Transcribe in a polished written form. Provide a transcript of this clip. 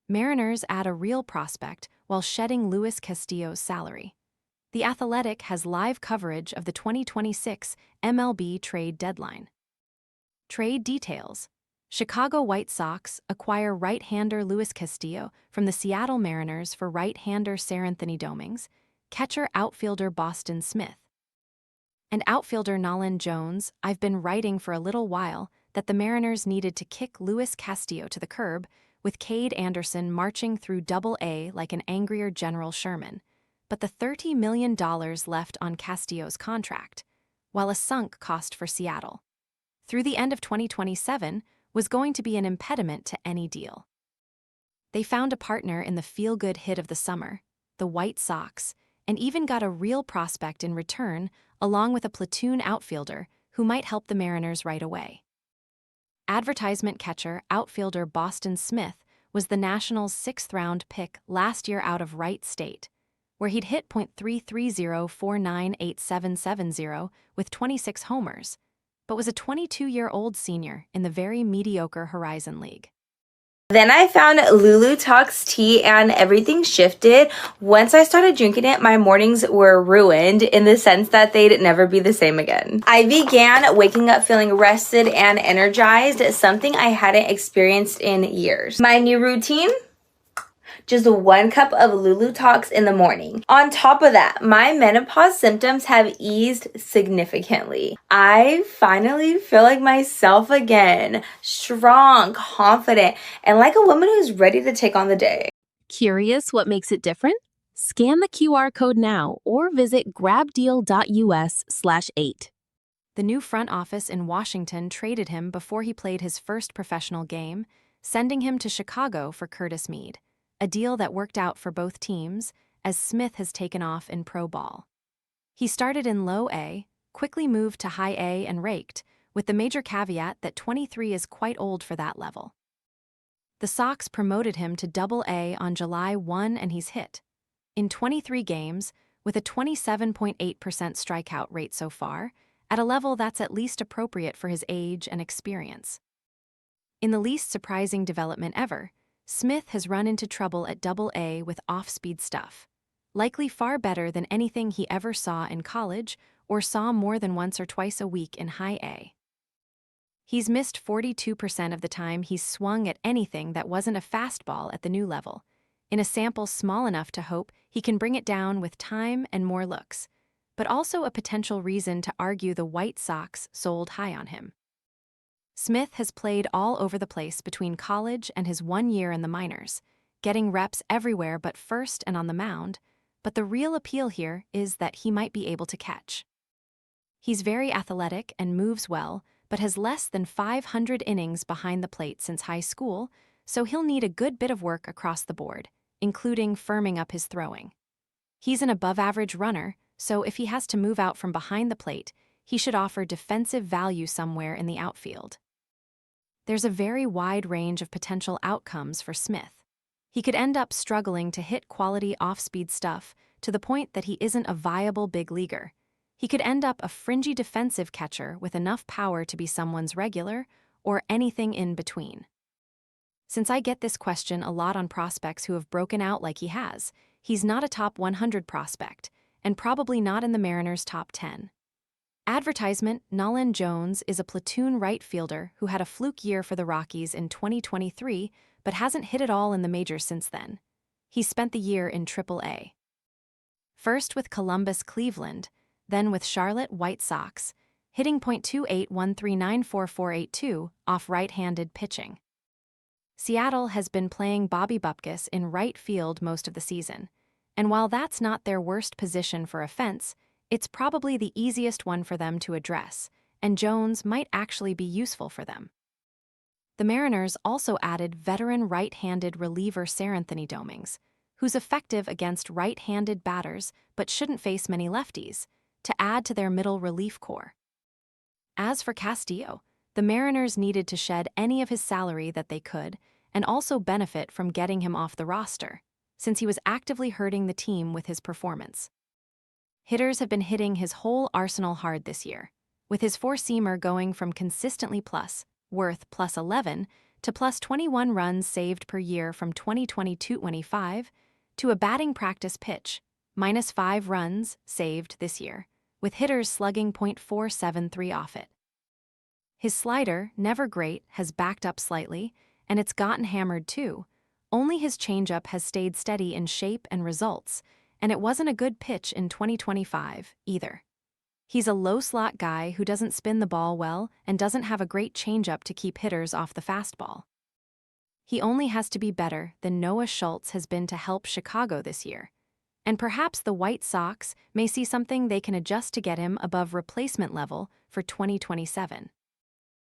Mariners add a real prospect while shedding Luis Castillo's salary. The Athletic has live coverage of the 2026 MLB Trade Deadline. Trade details. Chicago White Sox acquire right-hander Luis Castillo from the Seattle Mariners for right-hander Seranthony Domínguez, catcher outfielder Boston Smith. And outfielder Nolan Jones I've been writing for a little while that the Mariners needed to kick Luis Castillo to the curb, with Kade Anderson marching through Double-A like an angrier General Sherman, but the $30 million left on Castillo's contract, while a sunk cost for Seattle, through the end of 2027, was going to be an impediment to any deal. They found a partner in the feel-good hit of the summer, the White Sox, and even got a real prospect in return, along with a platoon outfielder who might help the Mariners right away. Advertisement catcher outfielder Boston Smith was the Nationals' 6th-round pick last year out of Wright State, where he'd hit .330498770 with 26 homers, but was a 22-year-old senior in the very mediocre Horizon League. Then I found Lulu Talks tea and everything shifted. Once I started drinking it, my mornings were ruined in the sense that they'd never be the same again. I began waking up feeling rested and energized, something I hadn't experienced in years. My new routine? Just 1 cup of Lulu Talks in the morning. On top of that, my menopause symptoms have eased significantly. I finally feel like myself again, strong, confident, and like a woman who's ready to take on the day. Curious what makes it different? Scan the QR code now or visit grabdeal.us/8. The new front office in Washington traded him before he played his first professional game, sending him to Chicago for Curtis Mead, a deal that worked out for both teams, as Smith has taken off in pro ball. He started in low A, quickly moved to high A and raked, with the major caveat that 23 is quite old for that level. The Sox promoted him to Double A on July 1 and he's hit. In 23 games, with a 27.8% strikeout rate so far, at a level that's at least appropriate for his age and experience. In the least surprising development ever, Smith has run into trouble at Double A with off-speed stuff, likely far better than anything he ever saw in college or saw more than once or twice a week in High A. He's missed 42% of the time he's swung at anything that wasn't a fastball at the new level, in a sample small enough to hope he can bring it down with time and more looks, but also a potential reason to argue the White Sox sold high on him. Smith has played all over the place between college and his 1 year in the minors, getting reps everywhere but first and on the mound, but the real appeal here is that he might be able to catch. He's very athletic and moves well, but has less than 500 innings behind the plate since high school, so he'll need a good bit of work across the board, including firming up his throwing. He's an above-average runner, so if he has to move out from behind the plate, he should offer defensive value somewhere in the outfield. There's a very wide range of potential outcomes for Smith. He could end up struggling to hit quality off-speed stuff to the point that he isn't a viable big leaguer. He could end up a fringy defensive catcher with enough power to be someone's regular, or anything in between. Since I get this question a lot on prospects who have broken out like he has, he's not a top 100 prospect, and probably not in the Mariners' top 10. Advertisement: Nolan Jones is a platoon right fielder who had a fluke year for the Rockies in 2023 but hasn't hit it all in the majors since then. He spent the year in Triple-A. First with Columbus, Cleveland, then with Charlotte White Sox, hitting .2813944482 off right-handed pitching. Seattle has been playing Bobby Bupkis in right field most of the season, and while that's not their worst position for offense, it's probably the easiest one for them to address, and Jones might actually be useful for them. The Mariners also added veteran right-handed reliever Seranthony Domínguez, who's effective against right-handed batters but shouldn't face many lefties, to add to their middle relief corps. As for Castillo, the Mariners needed to shed any of his salary that they could and also benefit from getting him off the roster, since he was actively hurting the team with his performance. Hitters have been hitting his whole arsenal hard this year, with his four-seamer going from consistently worth +11 to plus 21 runs saved per year from 2022-25 to a batting practice pitch, minus 5 runs saved this year, with hitters slugging .473 off it. His slider, never great, has backed up slightly, and it's gotten hammered too. Only his changeup has stayed steady in shape and results, and it wasn't a good pitch in 2025 either. He's a low-slot guy who doesn't spin the ball well and doesn't have a great changeup to keep hitters off the fastball. He only has to be better than Noah Schultz has been to help Chicago this year. And perhaps the White Sox may see something they can adjust to get him above replacement level for 2027.